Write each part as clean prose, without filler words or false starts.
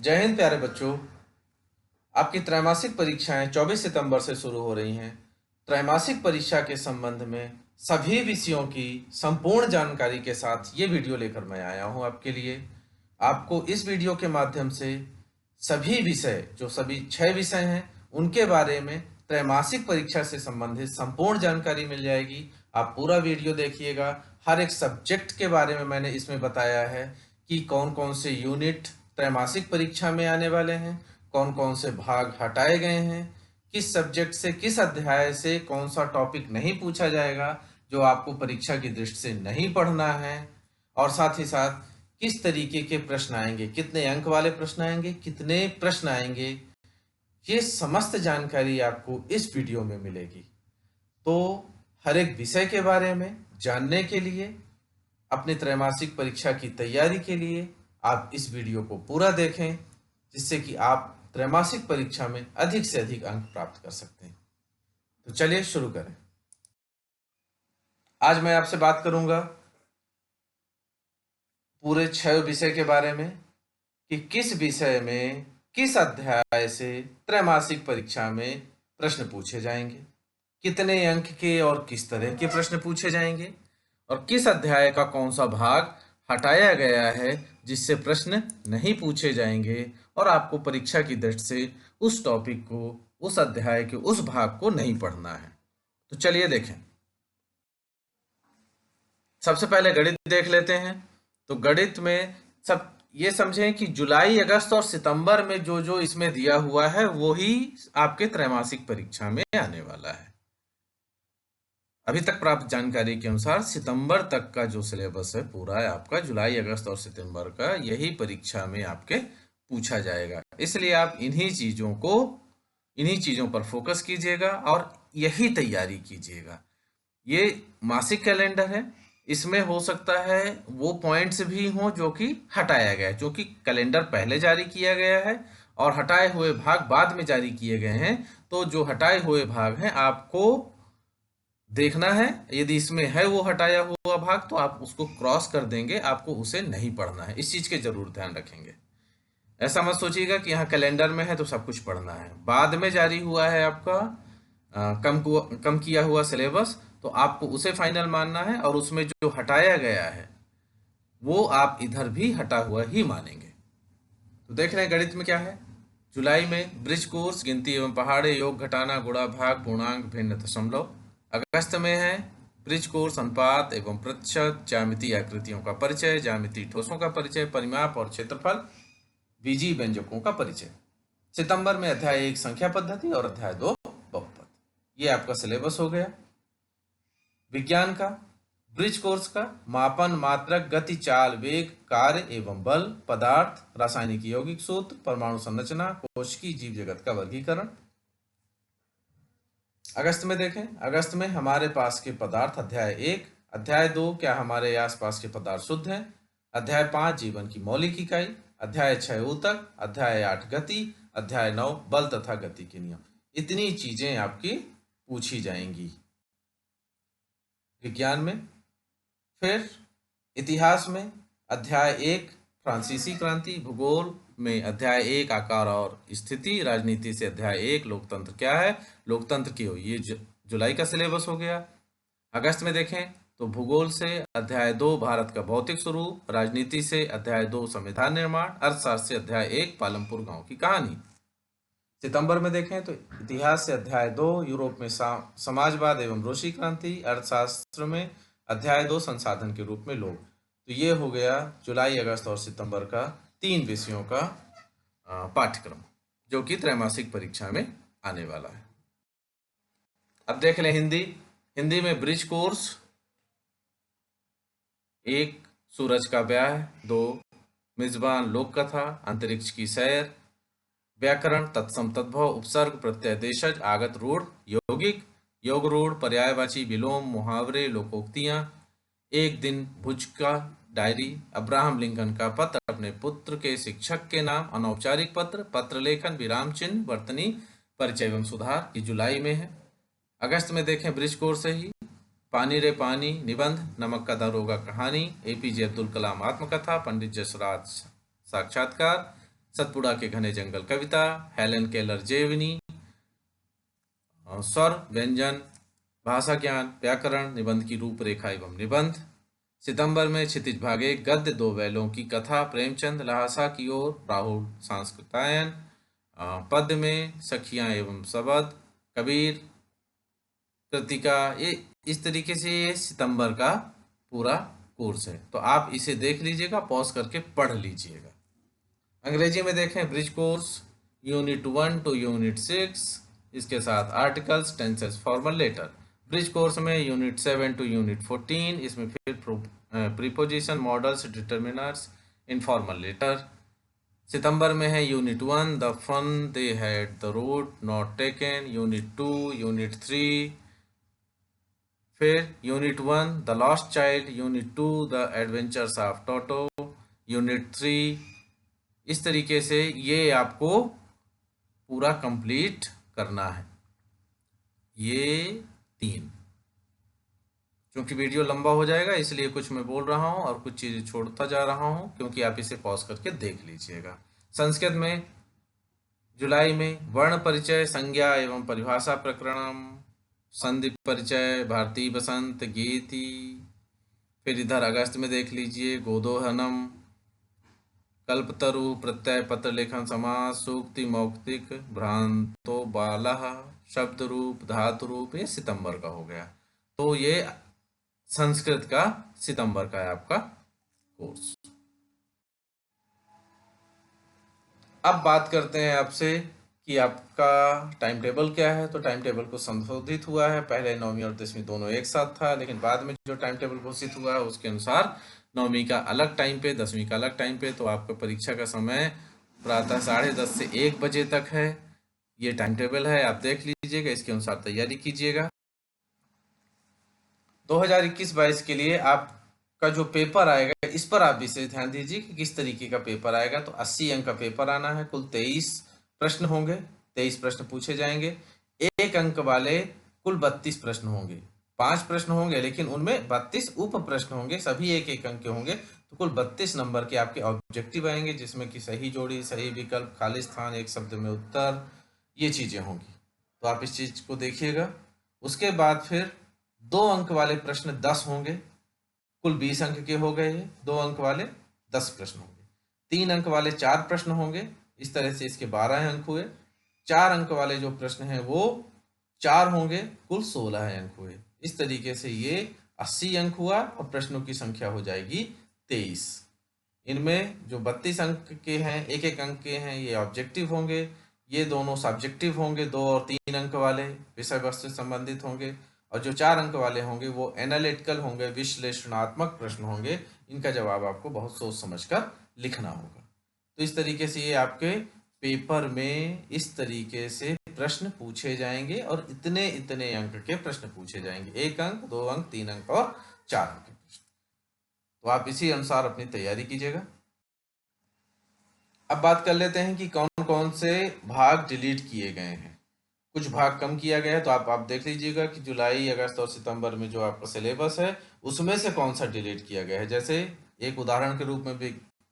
जय हिंद प्यारे बच्चों। आपकी त्रैमासिक परीक्षाएं 24 सितंबर से शुरू हो रही हैं। त्रैमासिक परीक्षा के संबंध में सभी विषयों की संपूर्ण जानकारी के साथ ये वीडियो लेकर मैं आया हूं आपके लिए। आपको इस वीडियो के माध्यम से सभी विषय, जो सभी 6 विषय हैं, उनके बारे में त्रैमासिक परीक्षा से संबंधित संपूर्ण जानकारी मिल जाएगी। आप पूरा वीडियो देखिएगा। हर एक सब्जेक्ट के बारे में मैंने इसमें बताया है कि कौन कौन से यूनिट त्रैमासिक परीक्षा में आने वाले हैं, कौन कौन से भाग हटाए गए हैं, किस सब्जेक्ट से, किस अध्याय से कौन सा टॉपिक नहीं पूछा जाएगा जो आपको परीक्षा की दृष्टि से नहीं पढ़ना है, और साथ ही साथ किस तरीके के प्रश्न आएंगे, कितने अंक वाले प्रश्न आएंगे, कितने प्रश्न आएंगे, ये समस्त जानकारी आपको इस वीडियो में मिलेगी। तो हर एक विषय के बारे में जानने के लिए, अपनी त्रैमासिक परीक्षा की तैयारी के लिए आप इस वीडियो को पूरा देखें, जिससे कि आप त्रैमासिक परीक्षा में अधिक से अधिक अंक प्राप्त कर सकते हैं। तो चलिए शुरू करें। आज मैं आपसे बात करूंगा पूरे 6 विषय के बारे में कि किस विषय में किस अध्याय से त्रैमासिक परीक्षा में प्रश्न पूछे जाएंगे, कितने अंक के और किस तरह के प्रश्न पूछे जाएंगे, और किस अध्याय का कौन सा भाग हटाया गया है जिससे प्रश्न नहीं पूछे जाएंगे और आपको परीक्षा की दृष्टि से उस टॉपिक को, उस अध्याय के उस भाग को नहीं पढ़ना है। तो चलिए देखें। सबसे पहले गणित देख लेते हैं। तो गणित में सब ये समझें कि जुलाई, अगस्त और सितंबर में जो जो इसमें दिया हुआ है वो ही आपके त्रैमासिक परीक्षा में आने वाला है। अभी तक प्राप्त जानकारी के अनुसार सितंबर तक का जो सिलेबस है पूरा है आपका, जुलाई, अगस्त और सितंबर का, यही परीक्षा में आपके पूछा जाएगा। इसलिए आप इन्हीं चीजों पर फोकस कीजिएगा और यही तैयारी कीजिएगा। ये मासिक कैलेंडर है, इसमें हो सकता है वो पॉइंट्स भी हों जो कि हटाया गया है, जो कि कैलेंडर पहले जारी किया गया है और हटाए हुए भाग बाद में जारी किए गए हैं। तो जो हटाए हुए भाग हैं आपको देखना है। यदि इसमें है वो हटाया हुआ भाग तो आप उसको क्रॉस कर देंगे, आपको उसे नहीं पढ़ना है। इस चीज के जरूर ध्यान रखेंगे। ऐसा मत सोचिएगा कि यहाँ कैलेंडर में है तो सब कुछ पढ़ना है। बाद में जारी हुआ है आपका कम किया हुआ सिलेबस, तो आपको उसे फाइनल मानना है और उसमें जो हटाया गया है वो आप इधर भी हटा हुआ ही मानेंगे। तो देख रहे हैं गणित में क्या है। जुलाई में ब्रिज कोर्स, गिनती एवं पहाड़े, योग, घटाना, गुणा, भाग, पूर्णांक, भिन्न, दशमलव। अगस्त में है ब्रिज कोर्स, अनुपात एवं प्रतिशत, ज्यामितीय आकृतियों का परिचय, ज्यामितीय ठोसों का परिचय, परिमाप और क्षेत्रफल, बीजीय व्यंजकों का परिचय। सितंबर में अध्याय 1 संख्या पद्धति और अध्याय 2 बहुपद। ये आपका सिलेबस हो गया। विज्ञान का ब्रिज कोर्स का मापन, मात्रक, गति, चाल, वेग, कार्य एवं बल, पदार्थ, रासायनिक यौगिक सूत्र, परमाणु संरचना, कोशिकीय जीव जगत का वर्गीकरण। अगस्त में देखें, अगस्त में हमारे पास के पदार्थ अध्याय 1, अध्याय 2 क्या हमारे आसपास के पदार्थ शुद्ध हैं, अध्याय 5 जीवन की मौलिक इकाई, अध्याय 6 ऊतक, अध्याय 8 गति, अध्याय 9 बल तथा गति के नियम। इतनी चीजें आपकी पूछी जाएंगी विज्ञान में। फिर इतिहास में अध्याय 1 फ्रांसीसी क्रांति, भूगोल में अध्याय 1 आकार और स्थिति, राजनीति से अध्याय 1 लोकतंत्र क्या है, लोकतंत्र क्यों, ये जुलाई का सिलेबस हो गया। अगस्त में देखें तो भूगोल से अध्याय 2 भारत का भौतिक स्वरूप, राजनीति से अध्याय 2 संविधान निर्माण, अर्थशास्त्र से अध्याय 1 पालमपुर गांव की कहानी। सितंबर में देखें तो इतिहास से अध्याय 2 यूरोप में समाजवाद एवं रूसी क्रांति, अर्थशास्त्र में अध्याय 2 संसाधन के रूप में लोग। तो ये हो गया जुलाई, अगस्त और सितंबर का 3 विषयों का पाठ्यक्रम जो कि त्रैमासिक परीक्षा में आने वाला है। अब देख लें हिंदी। हिंदी में ब्रिज कोर्स 1 सूरज का ब्याह, 2 मिजबान लोक कथा, अंतरिक्ष की सैर, व्याकरण तत्सम तद्भव, उपसर्ग प्रत्यय देशज, आगत रूढ़, यौगिक, योग रूढ़, पर्यायवाची, विलोम, मुहावरे, लोकोक्तियां, एक दिन भुज का डायरी, अब्राहम लिंकन का पत्र, अपने पुत्र के शिक्षक के नाम, अनौपचारिक पत्र, पत्र लेखन, विराम चिन्ह, वर्तनी, परिचय एवं सुधार, की जुलाई में है। अगस्त में देखें ब्रिज कोर्स से ही पानी रे पानी, निबंध, नमक का दारोगा कहानी, एपीजे अब्दुल कलाम आत्मकथा, पंडित जसराज साक्षात्कार, सतपुड़ा के घने जंगल कविता, हेलेन केलर जेवनी, स्वर व्यंजन, भाषा ज्ञान, व्याकरण, निबंध की रूपरेखा एवं निबंध। सितंबर में क्षितिज भाग 1 गद्य 2 बैलों की कथा, प्रेमचंद, लहासा की ओर, राहुल सांस्कृतायन। पद्य में सखियां एवं सबद, कबीर, कृतिका। ये इस तरीके से ये सितंबर का पूरा कोर्स है, तो आप इसे देख लीजिएगा, पॉज करके पढ़ लीजिएगा। अंग्रेजी में देखें, bridge course unit 1 to unit 6, इसके साथ articles, tenses, formal, letter. Bridge course में यूनिट 7 टू यूनिट 14, इसमें फिर preposition, modals, determiners, informal letter. सितंबर में है unit 1 the fun they had the road not taken, unit 2, unit 3, फिर unit 1 the lost child, unit 2 the adventures of Toto, unit 3। इस तरीके से ये आपको पूरा कंप्लीट करना है, ये 3। क्योंकि वीडियो लंबा हो जाएगा इसलिए कुछ मैं बोल रहा हूँ और कुछ चीज़ें छोड़ता जा रहा हूँ, क्योंकि आप इसे पॉज करके देख लीजिएगा। संस्कृत में जुलाई में वर्ण परिचय, संज्ञा एवं परिभाषा प्रकरणम, संधि परिचय, भारतीय बसंत, गीति। फिर इधर अगस्त में देख लीजिए गोदोहनम, कल्पतरु, प्रत्यय, पत्र लेखन, समास, सूक्ति, मौक्तिक, भ्रांतो बालः, शब्द रूप, धातु रूप। ये सितंबर का हो गया। तो ये संस्कृत का सितंबर का है आपका कोर्स। अब बात करते हैं आपसे कि आपका टाइम टेबल क्या है। तो टाइम टेबल को संशोधित हुआ है, पहले 9वीं और 10वीं दोनों एक साथ था, लेकिन बाद में जो टाइम टेबल घोषित हुआ है उसके अनुसार 9वीं का अलग टाइम पे, 10वीं का अलग टाइम पे। तो आपका परीक्षा का समय प्रातः 10:30 से 1 बजे तक है। ये टाइम टेबल है, आप देख लीजिएगा, इसके अनुसार तैयारी कीजिएगा। 2021-22 के लिए आपका जो पेपर आएगा इस पर आप विशेष ध्यान दीजिए कि किस तरीके का पेपर आएगा। तो 80 अंक का पेपर आना है, कुल 23 प्रश्न होंगे, 23 प्रश्न पूछे जाएंगे। 1 अंक वाले कुल 32 प्रश्न होंगे, 5 प्रश्न होंगे लेकिन उनमें 32 उप प्रश्न होंगे, सभी 1-1 अंक के होंगे। तो कुल 32 नंबर के आपके ऑब्जेक्टिव आएंगे, जिसमें कि सही जोड़ी, सही विकल्प, खाली स्थान, एक शब्द में उत्तर, ये चीजें होंगी। तो आप इस चीज को देखिएगा। उसके बाद फिर 2 अंक वाले प्रश्न 10 होंगे, कुल 20 अंक के हो गए। 2 अंक वाले 10 प्रश्न होंगे। 3 अंक वाले 4 प्रश्न होंगे, इस तरह से इसके 12 अंक हुए। 4 अंक वाले जो प्रश्न हैं वो 4 होंगे, कुल 16 अंक हुए। इस तरीके से ये 80 अंक हुआ और प्रश्नों की संख्या हो जाएगी 23। इनमें जो 32 अंक के हैं, 1-1 अंक के हैं, ये ऑब्जेक्टिव होंगे। ये दोनों सब्जेक्टिव होंगे, 2 और 3 अंक वाले विषय वस्तु से संबंधित होंगे। और जो 4 अंक वाले होंगे वो एनालिटिकल होंगे, विश्लेषणात्मक प्रश्न होंगे। इनका जवाब आपको बहुत सोच समझकर लिखना होगा। तो इस तरीके से ये आपके पेपर में इस तरीके से प्रश्न पूछे जाएंगे और इतने इतने अंक के प्रश्न पूछे जाएंगे, 1 अंक, 2 अंक, 3 अंक और 4 अंक के प्रश्न। तो आप इसी अनुसार अपनी तैयारी कीजिएगा। अब बात कर लेते हैं कि कौन कौन से भाग डिलीट किए गए हैं। कुछ भाग कम किया गया है, तो आप देख लीजिएगा कि जुलाई, अगस्त और सितंबर में जो आपका सिलेबस है उसमें से कौन सा डिलीट किया गया है। जैसे एक उदाहरण के रूप में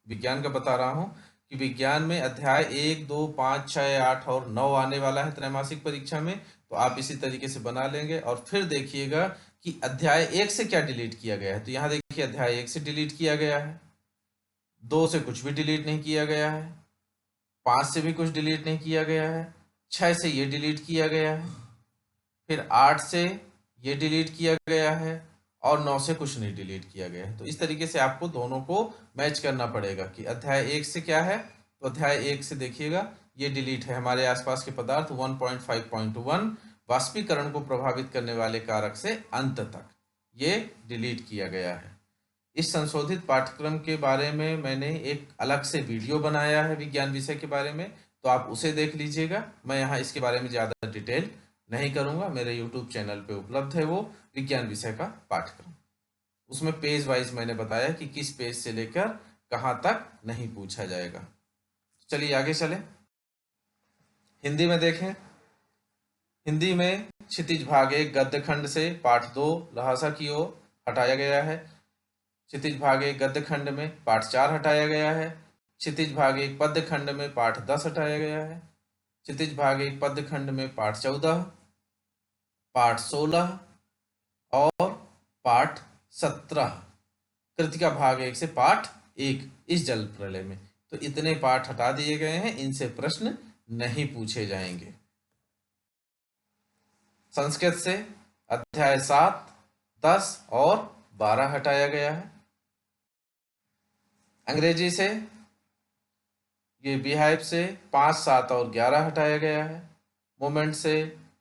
विज्ञान का बता रहा हूँ कि विज्ञान में अध्याय 1, 2, 5, 6, 8 और 9 आने वाला है त्रैमासिक परीक्षा में। तो आप इसी तरीके से बना लेंगे और फिर देखिएगा कि अध्याय 1 से क्या डिलीट किया गया है। तो यहाँ देखिए अध्याय 1 से डिलीट किया गया है, 2 से कुछ भी डिलीट नहीं किया गया है, 5 से भी कुछ डिलीट नहीं किया गया है, 6 से ये डिलीट किया गया है, फिर 8 से ये डिलीट किया गया है और 9 से कुछ नहीं डिलीट किया गया है। तो इस तरीके से आपको दोनों को मैच करना पड़ेगा कि अध्याय 1 से क्या है। तो अध्याय 1 से देखिएगा ये डिलीट है, हमारे आसपास के पदार्थ 1.5.1 वाष्पीकरण को प्रभावित करने वाले कारक से अंत तक, ये डिलीट किया गया है। इस संशोधित पाठ्यक्रम के बारे में मैंने एक अलग से वीडियो बनाया है विज्ञान विषय के बारे में, तो आप उसे देख लीजिएगा। मैं यहाँ इसके बारे में ज़्यादा डिटेल नहीं करूँगा, मेरे YouTube चैनल पे उपलब्ध है वो विज्ञान विषय का पाठ्यक्रम। उसमें पेज वाइज मैंने बताया कि किस पेज से लेकर कहाँ तक नहीं पूछा जाएगा। चलिए आगे चलें। हिंदी में देखें, हिंदी में क्षितिज भाग 1 गद्य खंड से पाठ 2 लहासा की ओर हटाया गया है। क्षितिज भाग 1 गद्य खंड में पाठ 4 हटाया गया है। क्षितिज भाग 1 पद्य खंड में पाठ 10 हटाया गया है। क्षितिज भाग 1 पद्य खंड में पाठ 14, पाठ 16 और पाठ 17, कृतिका भाग 1 से पाठ 1 इस जल प्रलय में। तो इतने पाठ हटा दिए गए हैं, इनसे प्रश्न नहीं पूछे जाएंगे। संस्कृत से अध्याय 7, 10 और 12 हटाया गया है। अंग्रेजी से ये बिहाइव से 5, 7 और 11 हटाया गया है। मोमेंट से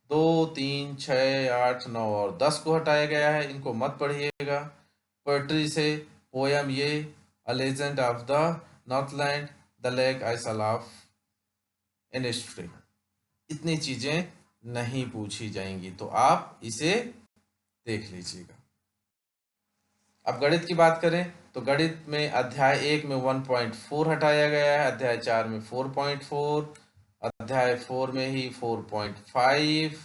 2, 3, 6, 8, 9 और 10 को हटाया गया है, इनको मत पढ़िएगा। पोएट्री से पोयम ये a legend of the Northland, the lake I saw laugh in history, इतनी चीजें नहीं पूछी जाएंगी, तो आप इसे देख लीजिएगा। अब गणित की बात करें तो गणित में अध्याय 1 में 1.4 हटाया गया है, अध्याय 4 में 4.4, अध्याय 4 में ही 4.5,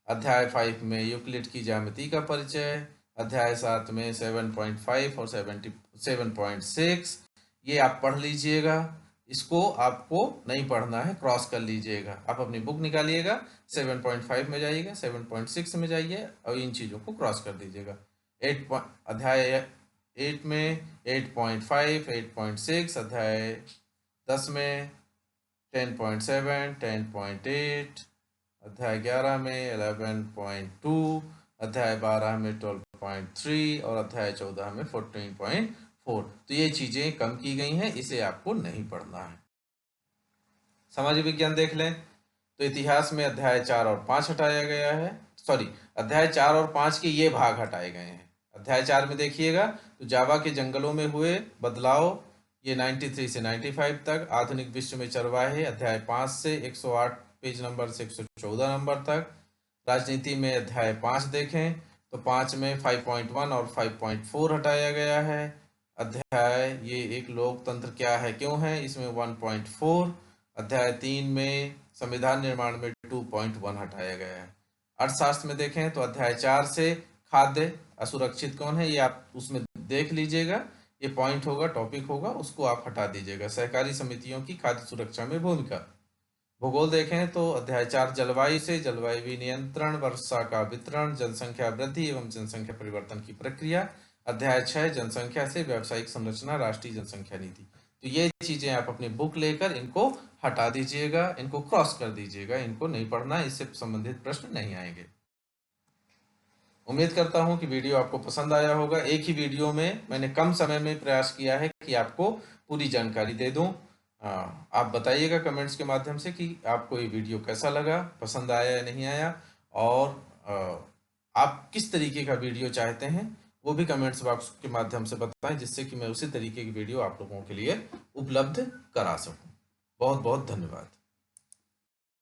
अध्याय 5 में यूक्लिड की ज्यामिति का परिचय, अध्याय 7 में 7.5 और 7.6, ये आप पढ़ लीजिएगा। इसको आपको नहीं पढ़ना है, क्रॉस कर लीजिएगा। आप अपनी बुक निकालिएगा, 7.5 में जाइएगा, 7.6 में जाइए और इन चीज़ों को क्रॉस कर दीजिएगा। अध्याय 8 में 8.5, 8.6, अध्याय 10 में 10.7, 10.8, अध्याय 11 में 11.2, अध्याय 12 में 12.3 और अध्याय 14 में 14.4। तो ये चीजें कम की गई हैं, इसे आपको नहीं पढ़ना है। सामाजिक विज्ञान देख लें तो इतिहास में अध्याय 4 और 5 हटाया गया है, अध्याय 4 और 5 के ये भाग हटाए गए हैं। अध्याय 4 में देखिएगा तो जावा के जंगलों में हुए बदलाव, ये 93 से 95 तक, आधुनिक विश्व में चरवाहे, अध्याय 5 से 108 पेज नंबर से 114 नंबर तक। राजनीति में अध्याय 5 देखें तो 5 में 5.1 और 5.4 हटाया गया है। अध्याय ये एक लोकतंत्र क्या है क्यों है, इसमें 1.4। अध्याय 3 में संविधान निर्माण में 2.1 हटाया गया है। अर्थशास्त्र में देखें तो अध्याय 4 से खाद्य असुरक्षित कौन है, ये आप उसमें देख लीजिएगा, ये पॉइंट होगा, टॉपिक होगा, उसको आप हटा दीजिएगा। सहकारी समितियों की खाद्य सुरक्षा में भूमिका। भूगोल देखें तो अध्याय 4 जलवायु से जलवायु नियंत्रण, वर्षा का वितरण, जनसंख्या वृद्धि एवं जनसंख्या परिवर्तन की प्रक्रिया। अध्याय 6 जनसंख्या से व्यावसायिक संरचना, राष्ट्रीय जनसंख्या नीति। तो ये चीजें आप अपनी बुक लेकर इनको हटा दीजिएगा, इनको क्रॉस कर दीजिएगा, इनको नहीं पढ़ना, इससे संबंधित प्रश्न नहीं आएंगे। उम्मीद करता हूं कि वीडियो आपको पसंद आया होगा। एक ही वीडियो में मैंने कम समय में प्रयास किया है कि आपको पूरी जानकारी दे दूं। आप बताइएगा कमेंट्स के माध्यम से कि आपको ये वीडियो कैसा लगा, पसंद आया या नहीं आया, और आप किस तरीके का वीडियो चाहते हैं वो भी कमेंट्स बॉक्स के माध्यम से बताएं, जिससे कि मैं उसी तरीके की वीडियो आप लोगों के लिए उपलब्ध करा सकूं। बहुत बहुत धन्यवाद।